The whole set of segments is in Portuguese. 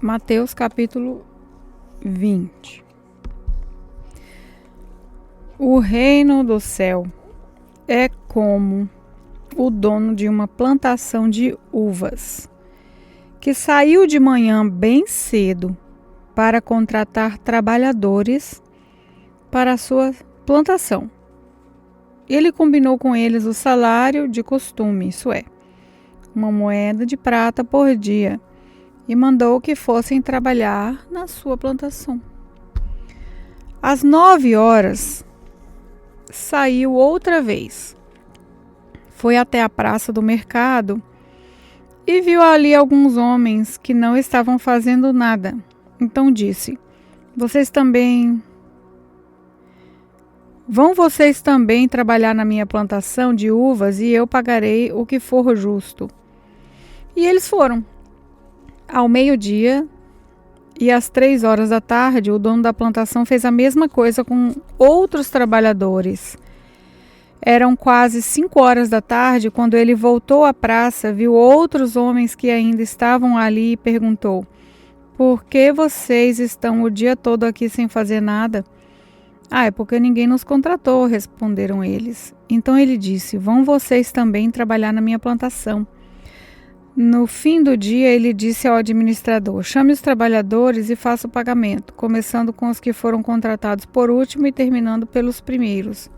Mateus capítulo 20. O reino do céu é como o dono de uma plantação de uvas, que saiu de manhã bem cedo para contratar trabalhadores para a sua plantação. Ele combinou com eles o salário de costume, isso é, uma moeda de prata por dia, e mandou que fossem trabalhar na sua plantação. Às 9 horas, saiu outra vez. Foi até a praça do mercado e viu ali alguns homens que não estavam fazendo nada. Então disse: Vão vocês também trabalhar na minha plantação de uvas e eu pagarei o que for justo. E eles foram. Ao meio-dia e às 3 horas da tarde, o dono da plantação fez a mesma coisa com outros trabalhadores. Eram quase 5 horas da tarde quando ele voltou à praça, viu outros homens que ainda estavam ali e perguntou: Por que vocês estão o dia todo aqui sem fazer nada? É porque ninguém nos contratou, responderam eles. Então ele disse: Vão vocês também trabalhar na minha plantação. No fim do dia, ele disse ao administrador: Chame os trabalhadores e faça o pagamento, começando com os que foram contratados por último e terminando pelos primeiros.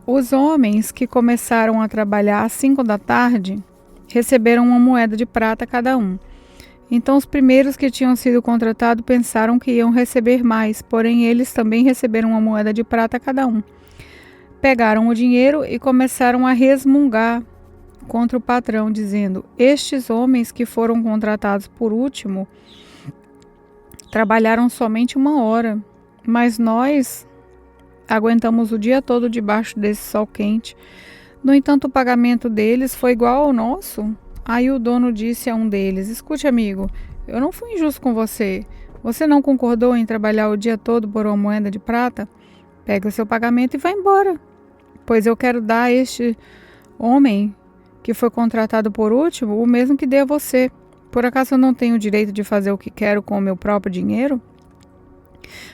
Os homens que começaram a trabalhar às 5 da tarde receberam uma moeda de prata cada um. Então os primeiros que tinham sido contratados pensaram que iam receber mais, porém eles também receberam uma moeda de prata cada um. Pegaram o dinheiro e começaram a resmungar contra o patrão, dizendo: Estes homens que foram contratados por último trabalharam somente 1 hora, mas nós aguentamos o dia todo debaixo desse sol quente. No entanto, o pagamento deles foi igual ao nosso. Aí o dono disse a um deles: Escute, amigo, eu não fui injusto com você. Você não concordou em trabalhar o dia todo por uma moeda de prata? Pegue o seu pagamento e vá embora, pois eu quero dar a este homem que foi contratado por último o mesmo que dei a você. Por acaso eu não tenho o direito de fazer o que quero com o meu próprio dinheiro?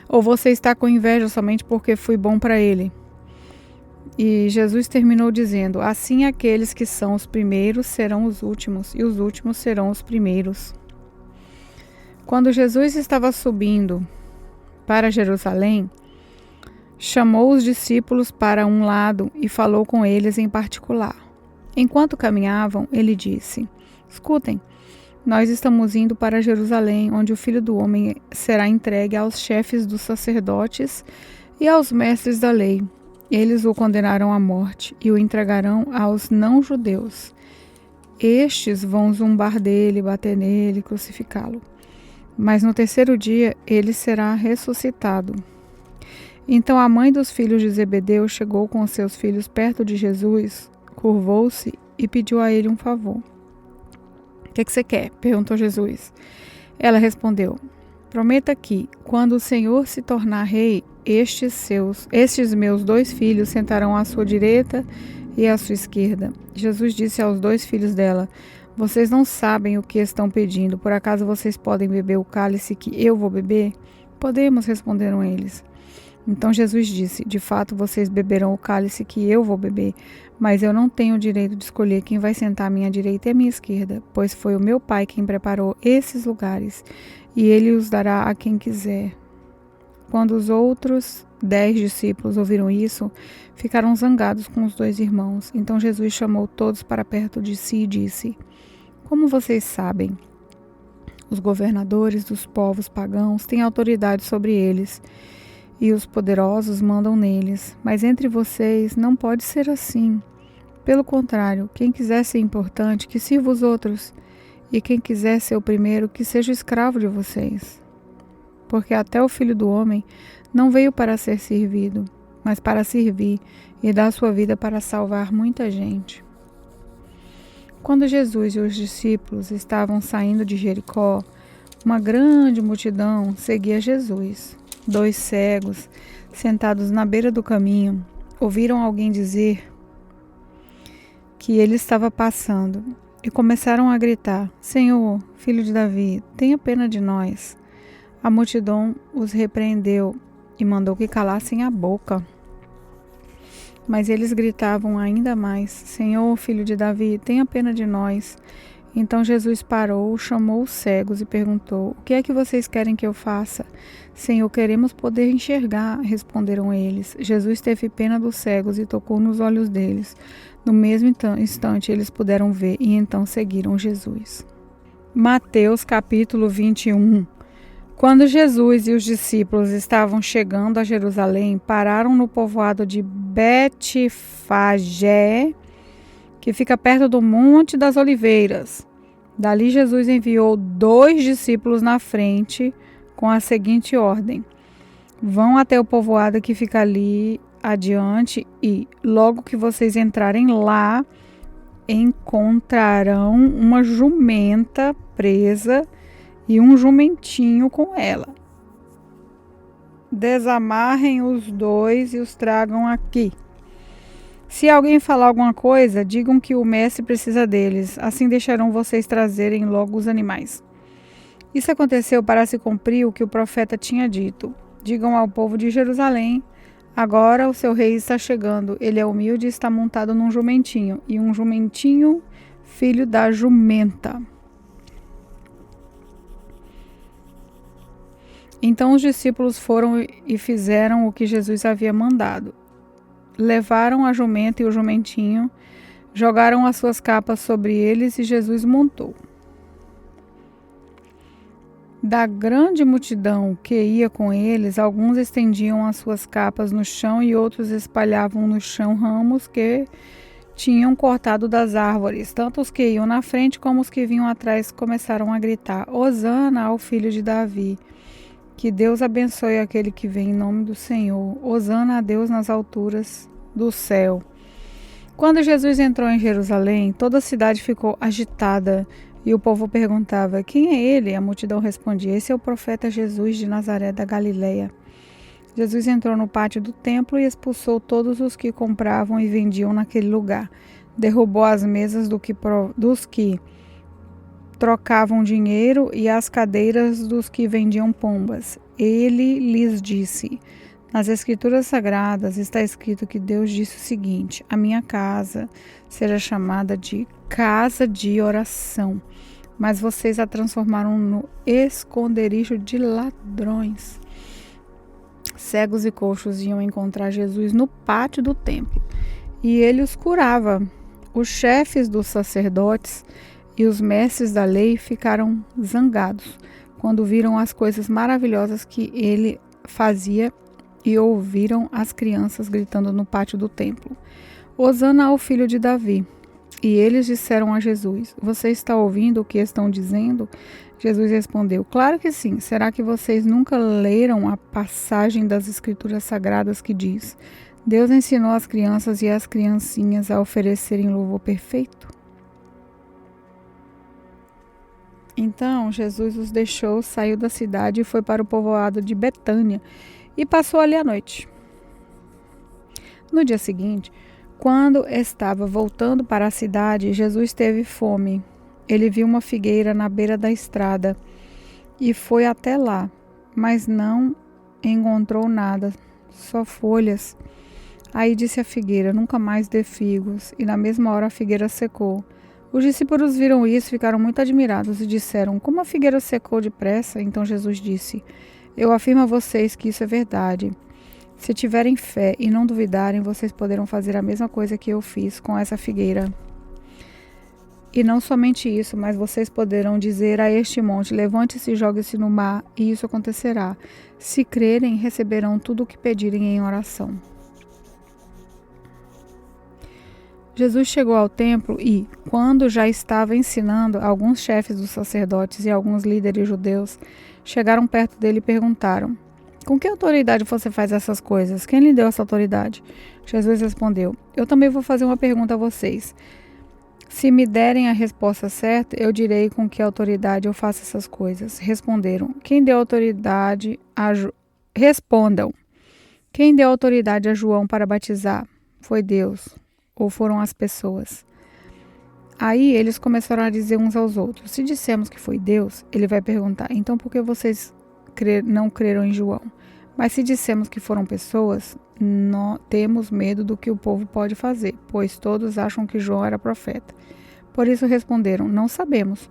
Ou você está com inveja somente porque fui bom para ele? E Jesus terminou dizendo: Assim aqueles que são os primeiros serão os últimos, e os últimos serão os primeiros. Quando Jesus estava subindo para Jerusalém, chamou os discípulos para um lado e falou com eles em particular. Enquanto caminhavam, ele disse: Escutem, nós estamos indo para Jerusalém, onde o Filho do Homem será entregue aos chefes dos sacerdotes e aos mestres da lei. Eles o condenarão à morte e o entregarão aos não-judeus. Estes vão zombar dele, bater nele, crucificá-lo. Mas no terceiro dia ele será ressuscitado. Então a mãe dos filhos de Zebedeu chegou com os seus filhos perto de Jesus, curvou-se e pediu a ele um favor. O que você quer? Perguntou Jesus. Ela respondeu: Prometa que, quando o Senhor se tornar rei, estes meus 2 filhos sentarão à sua direita e à sua esquerda. Jesus disse aos 2 filhos dela: Vocês não sabem o que estão pedindo. Por acaso vocês podem beber o cálice que eu vou beber? Podemos, responderam eles. Então Jesus disse: De fato, vocês beberão o cálice que eu vou beber, mas eu não tenho o direito de escolher quem vai sentar à minha direita e à minha esquerda, pois foi o meu Pai quem preparou esses lugares, e ele os dará a quem quiser. Quando os outros 10 discípulos ouviram isso, ficaram zangados com os 2 irmãos. Então Jesus chamou todos para perto de si e disse: Como vocês sabem, os governadores dos povos pagãos têm autoridade sobre eles, e os poderosos mandam neles. Mas entre vocês não pode ser assim. Pelo contrário, quem quiser ser importante, que sirva os outros, e quem quiser ser o primeiro, que seja o escravo de vocês. Porque até o Filho do Homem não veio para ser servido, mas para servir e dar sua vida para salvar muita gente. Quando Jesus e os discípulos estavam saindo de Jericó, uma grande multidão seguia Jesus. 2 cegos, sentados na beira do caminho, ouviram alguém dizer que ele estava passando. e começaram a gritar: Senhor, filho de Davi, tenha pena de nós. A multidão os repreendeu e mandou que calassem a boca. Mas eles gritavam ainda mais: Senhor, filho de Davi, tenha pena de nós. Então Jesus parou, chamou os cegos e perguntou: O que é que vocês querem que eu faça? Senhor, queremos poder enxergar, responderam eles. Jesus teve pena dos cegos e tocou nos olhos deles. No mesmo instante eles puderam ver e então seguiram Jesus. Mateus capítulo 21. Quando Jesus e os discípulos estavam chegando a Jerusalém, pararam no povoado de Betfagé, que fica perto do Monte das Oliveiras. Dali Jesus enviou 2 discípulos na frente com a seguinte ordem: vão até o povoado que fica ali adiante e, logo que vocês entrarem lá, encontrarão uma jumenta presa e um jumentinho com ela. Desamarrem os 2 e os tragam aqui. Se alguém falar alguma coisa, digam que o mestre precisa deles, assim deixarão vocês trazerem logo os animais. Isso aconteceu para se cumprir o que o profeta tinha dito. Digam ao povo de Jerusalém: agora o seu rei está chegando, ele é humilde e está montado num jumentinho, e um jumentinho, filho da jumenta. Então os discípulos foram e fizeram o que Jesus havia mandado. Levaram a jumenta e o jumentinho, jogaram as suas capas sobre eles e Jesus montou. Da grande multidão que ia com eles, alguns estendiam as suas capas no chão e outros espalhavam no chão ramos que tinham cortado das árvores. Tanto os que iam na frente como os que vinham atrás começaram a gritar: Hosana ao filho de Davi! Que Deus abençoe aquele que vem em nome do Senhor. Hosana a Deus nas alturas do céu. Quando Jesus entrou em Jerusalém, toda a cidade ficou agitada e o povo perguntava: quem é ele? A multidão respondia: esse é o profeta Jesus de Nazaré da Galileia. Jesus entrou no pátio do templo e expulsou todos os que compravam e vendiam naquele lugar. Derrubou as mesas dos que trocavam dinheiro e as cadeiras dos que vendiam pombas. Ele lhes disse: nas Escrituras Sagradas está escrito que Deus disse o seguinte: a minha casa seja chamada de casa de oração, mas vocês a transformaram no esconderijo de ladrões. Cegos e coxos iam encontrar Jesus no pátio do templo e ele os curava. Os chefes dos sacerdotes e os mestres da lei ficaram zangados quando viram as coisas maravilhosas que ele fazia e ouviram as crianças gritando no pátio do templo: Hosana ao filho de Davi. E eles disseram a Jesus: você está ouvindo o que estão dizendo? Jesus respondeu: claro que sim. Será que vocês nunca leram a passagem das Escrituras Sagradas que diz: Deus ensinou as crianças e as criancinhas a oferecerem louvor perfeito? Então Jesus os deixou, saiu da cidade e foi para o povoado de Betânia e passou ali a noite. No dia seguinte, quando estava voltando para a cidade, Jesus teve fome. Ele viu uma figueira na beira da estrada e foi até lá, mas não encontrou nada, só folhas. Aí disse à figueira: nunca mais dê figos. E na mesma hora a figueira secou. Os discípulos viram isso e ficaram muito admirados e disseram: como a figueira secou depressa? Então Jesus disse: eu afirmo a vocês que isso é verdade. Se tiverem fé e não duvidarem, vocês poderão fazer a mesma coisa que eu fiz com essa figueira. E não somente isso, mas vocês poderão dizer a este monte: levante-se e jogue-se no mar, e isso acontecerá. Se crerem, receberão tudo o que pedirem em oração. Jesus chegou ao templo e, quando já estava ensinando, alguns chefes dos sacerdotes e alguns líderes judeus chegaram perto dele e perguntaram: com que autoridade você faz essas coisas? Quem lhe deu essa autoridade? Jesus respondeu: eu também vou fazer uma pergunta a vocês. Se me derem a resposta certa, eu direi com que autoridade eu faço essas coisas. Responderam: quem deu autoridade a Respondam: quem deu autoridade a João para batizar? Foi Deus ou foram as pessoas? Aí eles começaram a dizer uns aos outros: se dissemos que foi Deus, ele vai perguntar: então por que vocês não creram em João? Mas se dissemos que foram pessoas, temos medo do que o povo pode fazer, pois todos acham que João era profeta. Por isso responderam: não sabemos.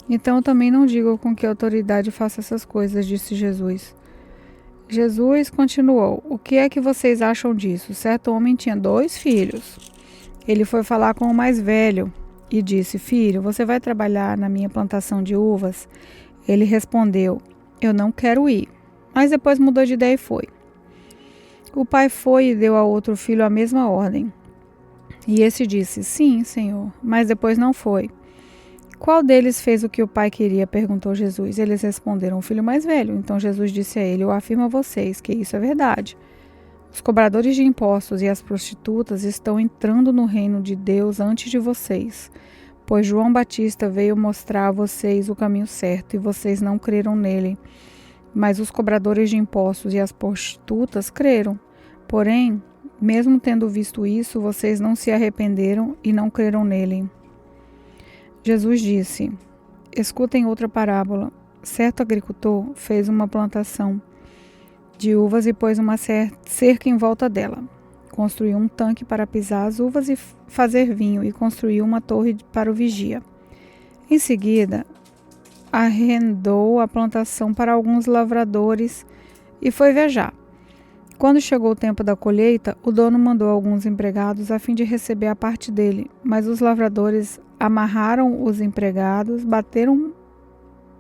Então eu também não digo com que autoridade faço essas coisas, disse Jesus. Jesus continuou: o que é que vocês acham disso? Certo homem tinha 2 filhos. Ele foi falar com o mais velho e disse: filho, você vai trabalhar na minha plantação de uvas? Ele respondeu: eu não quero ir. Mas depois mudou de ideia e foi. O pai foi e deu ao outro filho a mesma ordem. E esse disse: sim, senhor, mas depois não foi. Qual deles fez o que o pai queria? Perguntou Jesus. Eles responderam: o filho mais velho. Então Jesus disse a ele: eu afirmo a vocês que isso é verdade. Os cobradores de impostos e as prostitutas estão entrando no reino de Deus antes de vocês, pois João Batista veio mostrar a vocês o caminho certo e vocês não creram nele. Mas os cobradores de impostos e as prostitutas creram. Porém, mesmo tendo visto isso, vocês não se arrependeram e não creram nele. Jesus disse: escutem outra parábola. Certo agricultor fez uma plantação de uvas e pôs uma cerca em volta dela. Construiu um tanque para pisar as uvas e fazer vinho, e construiu uma torre para o vigia. Em seguida, arrendou a plantação para alguns lavradores e foi viajar. Quando chegou o tempo da colheita, o dono mandou alguns empregados a fim de receber a parte dele, mas os lavradores amarraram os empregados, bateram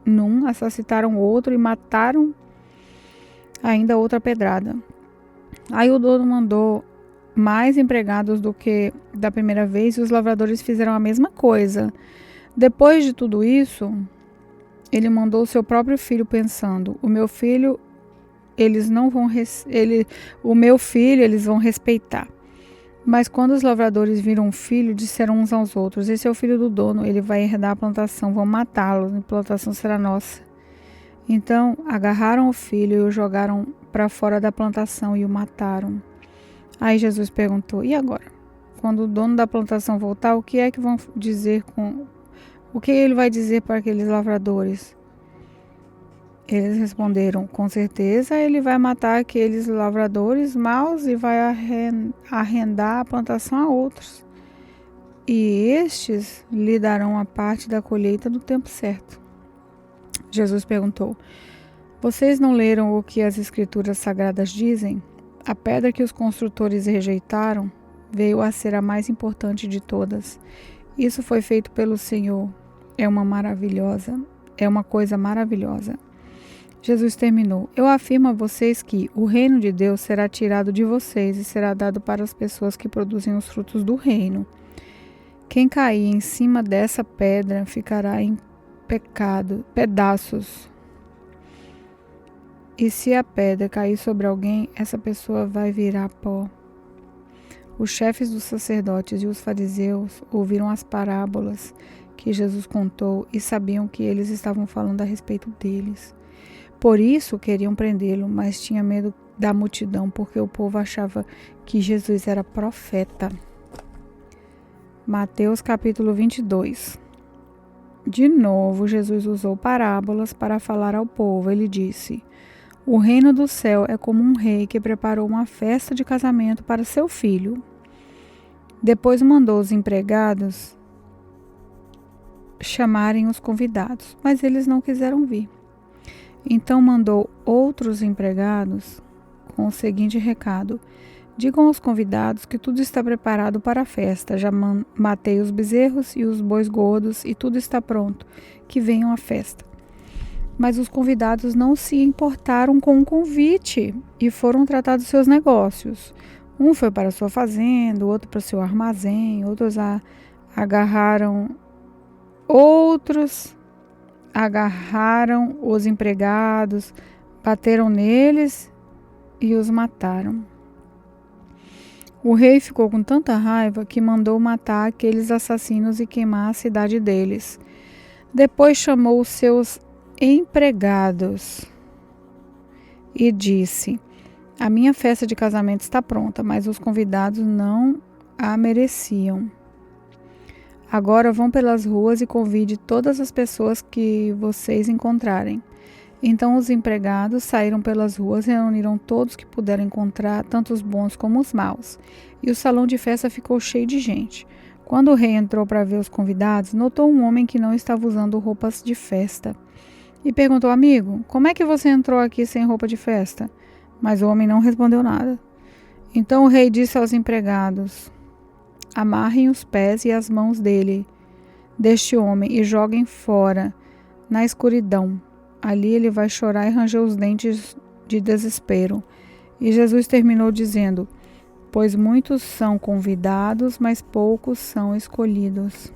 num, assassinaram outro e mataram ainda outra pedrada. Aí o dono mandou mais empregados do que da primeira vez e os lavradores fizeram a mesma coisa. Depois de tudo isso, ele mandou o seu próprio filho pensando: o meu filho eles vão respeitar. Mas quando os lavradores viram o filho, disseram uns aos outros: esse é o filho do dono, ele vai herdar a plantação, vão matá-lo, a plantação será nossa. Então agarraram o filho e o jogaram para fora da plantação e o mataram. Aí Jesus perguntou: e agora? Quando o dono da plantação voltar, o que é que vão dizer o que ele vai dizer para aqueles lavradores? Eles responderam: com certeza ele vai matar aqueles lavradores maus e vai arrendar a plantação a outros. E estes lhe darão a parte da colheita no tempo certo. Jesus perguntou: vocês não leram o que as escrituras sagradas dizem? A pedra que os construtores rejeitaram veio a ser a mais importante de todas. Isso foi feito pelo Senhor. É uma coisa maravilhosa. Jesus terminou: eu afirmo a vocês que o reino de Deus será tirado de vocês e será dado para as pessoas que produzem os frutos do reino. Quem cair em cima dessa pedra ficará em pedaços. E se a pedra cair sobre alguém, essa pessoa vai virar pó. Os chefes dos sacerdotes e os fariseus ouviram as parábolas que Jesus contou e sabiam que eles estavam falando a respeito deles. Por isso queriam prendê-lo, mas tinha medo da multidão, porque o povo achava que Jesus era profeta. Mateus capítulo 22. De novo, Jesus usou parábolas para falar ao povo. Ele disse: o reino do céu é como um rei que preparou uma festa de casamento para seu filho. Depois mandou os empregados chamarem os convidados, mas eles não quiseram vir. Então mandou outros empregados com o seguinte recado: digam aos convidados que tudo está preparado para a festa. Já matei os bezerros e os bois gordos e tudo está pronto, que venham à festa. Mas os convidados não se importaram com o convite e foram tratar dos seus negócios. Um foi para sua fazenda, o outro para seu armazém, outros agarraram os empregados, bateram neles e os mataram. O rei ficou com tanta raiva que mandou matar aqueles assassinos e queimar a cidade deles. Depois chamou os seus empregados e disse: a minha festa de casamento está pronta, mas os convidados não a mereciam. Agora vão pelas ruas e convide todas as pessoas que vocês encontrarem. Então os empregados saíram pelas ruas e reuniram todos que puderam encontrar, tanto os bons como os maus. E o salão de festa ficou cheio de gente. Quando o rei entrou para ver os convidados, notou um homem que não estava usando roupas de festa. E perguntou: amigo, como é que você entrou aqui sem roupa de festa? Mas o homem não respondeu nada. Então o rei disse aos empregados: amarrem os pés e as mãos deste homem e joguem fora, na escuridão. Ali ele vai chorar e ranger os dentes de desespero. E Jesus terminou dizendo: pois muitos são convidados, mas poucos são escolhidos.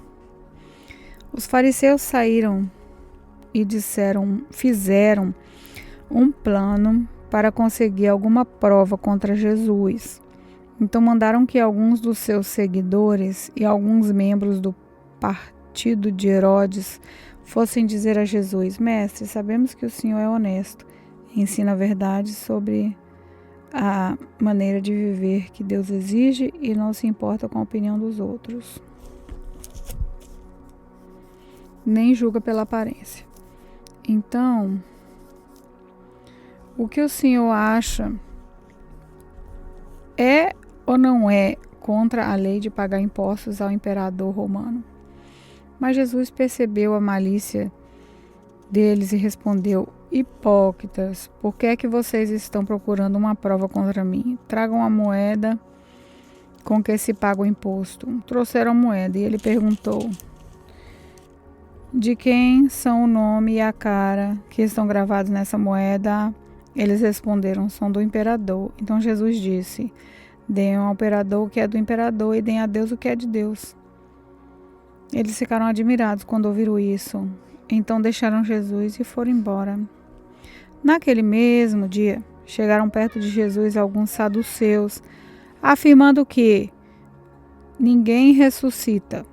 Os fariseus saíram e fizeram um plano para conseguir alguma prova contra Jesus. Então mandaram que alguns dos seus seguidores e alguns membros do partido de Herodes fossem dizer a Jesus: mestre, sabemos que o senhor é honesto, ensina a verdade sobre a maneira de viver que Deus exige e não se importa com a opinião dos outros, nem julga pela aparência. Então, o que o senhor acha é ou não é contra a lei de pagar impostos ao imperador romano? Mas Jesus percebeu a malícia deles e respondeu: hipócritas, por que é que vocês estão procurando uma prova contra mim? Tragam a moeda com que se paga o imposto. Trouxeram a moeda e ele perguntou: de quem são o nome e a cara que estão gravados nessa moeda? Eles responderam: são do imperador. Então Jesus disse: deem ao imperador o que é do imperador e deem a Deus o que é de Deus. Eles ficaram admirados quando ouviram isso. Então deixaram Jesus e foram embora. Naquele mesmo dia, chegaram perto de Jesus alguns saduceus, afirmando que ninguém ressuscita.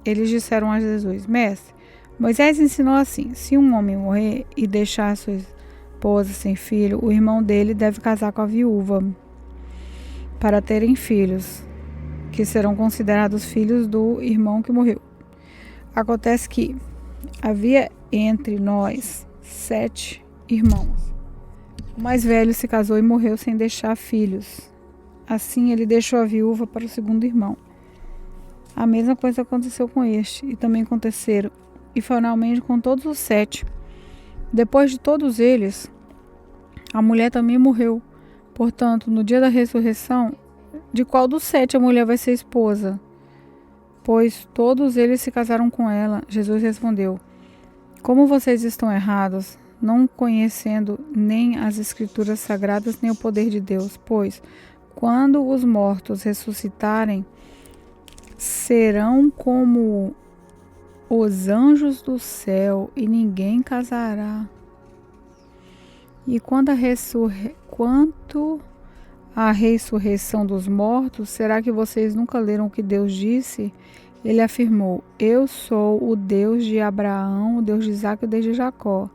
Eles disseram a Jesus: mestre, Moisés ensinou assim: se um homem morrer e deixar sua esposa sem filho, o irmão dele deve casar com a viúva para terem filhos, que serão considerados filhos do irmão que morreu. Acontece que havia entre nós 7 irmãos. O mais velho se casou e morreu sem deixar filhos. Assim ele deixou a viúva para o segundo irmão. A mesma coisa aconteceu com este, e também aconteceram, e finalmente com todos os 7. Depois de todos eles, a mulher também morreu. Portanto, no dia da ressurreição, de qual dos 7 a mulher vai ser esposa? Pois todos eles se casaram com ela. Jesus respondeu: como vocês estão errados, não conhecendo nem as escrituras sagradas, nem o poder de Deus. Pois, quando os mortos ressuscitarem, serão como os anjos do céu, e ninguém casará. E quanto à ressurreição dos mortos, será que vocês nunca leram o que Deus disse? Ele afirmou: eu sou o Deus de Abraão, o Deus de Isaque e o Deus de Jacó.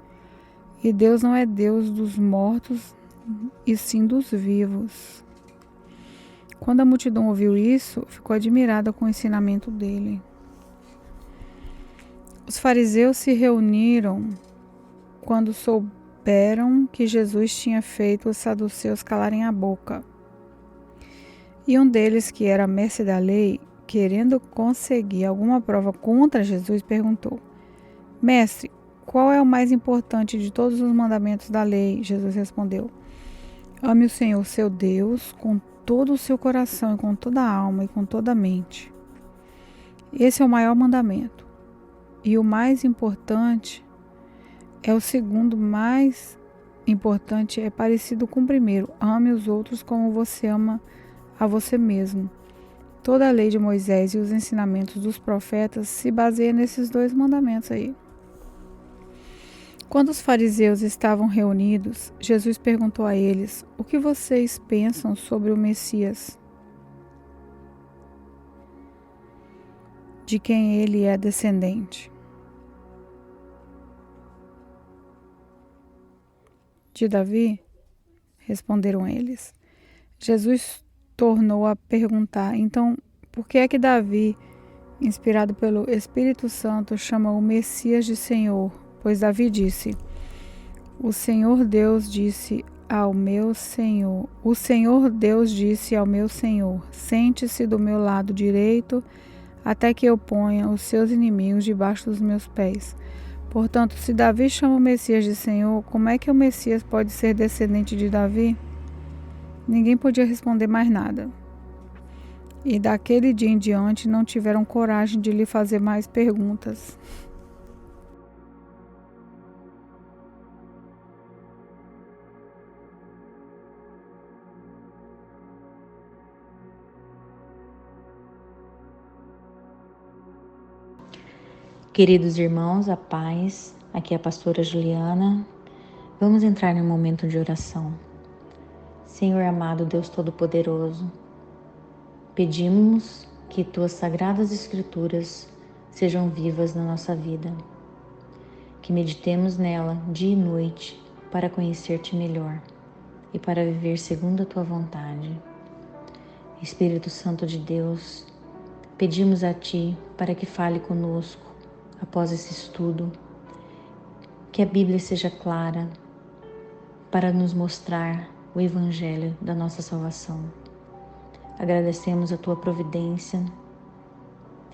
E Deus não é Deus dos mortos, e sim dos vivos. Quando a multidão ouviu isso, ficou admirada com o ensinamento dele. Os fariseus se reuniram quando souberam que Jesus tinha feito os saduceus calarem a boca. E um deles, que era mestre da lei, querendo conseguir alguma prova contra Jesus, perguntou: mestre, qual é o mais importante de todos os mandamentos da lei? Jesus respondeu: ame o Senhor, seu Deus, com todo o seu coração, e com toda a alma, e com toda a mente. Esse é o maior mandamento. E o mais importante é o segundo mais importante, é parecido com o primeiro: ame os outros como você ama a você mesmo. Toda a lei de Moisés e os ensinamentos dos profetas se baseiam nesses 2 mandamentos aí. Quando os fariseus estavam reunidos, Jesus perguntou a eles: o que vocês pensam sobre o Messias? De quem ele é descendente? De Davi? Responderam eles. Jesus tornou a perguntar: então, por que é que Davi inspirado pelo Espírito Santo, chama o Messias de Senhor, pois Davi disse: O Senhor Deus disse ao meu Senhor, o Senhor Deus disse ao meu Senhor: Sente-se do meu lado direito, até que eu ponha os seus inimigos debaixo dos meus pés. Portanto, se Davi chama o Messias de Senhor, como é que o Messias pode ser descendente de Davi? Ninguém podia responder mais nada. E daquele dia em diante não tiveram coragem de lhe fazer mais perguntas. Queridos irmãos, a paz, aqui é a pastora Juliana. Vamos entrar em um momento de oração. Senhor amado, Deus Todo-Poderoso, pedimos que Tuas Sagradas Escrituras sejam vivas na nossa vida, que meditemos nela dia e noite para conhecer-Te melhor e para viver segundo a Tua vontade. Espírito Santo de Deus, pedimos a Ti para que fale conosco após esse estudo, que a Bíblia seja clara para nos mostrar o Evangelho da nossa salvação. Agradecemos a Tua providência,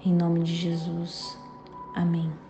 em nome de Jesus. Amém.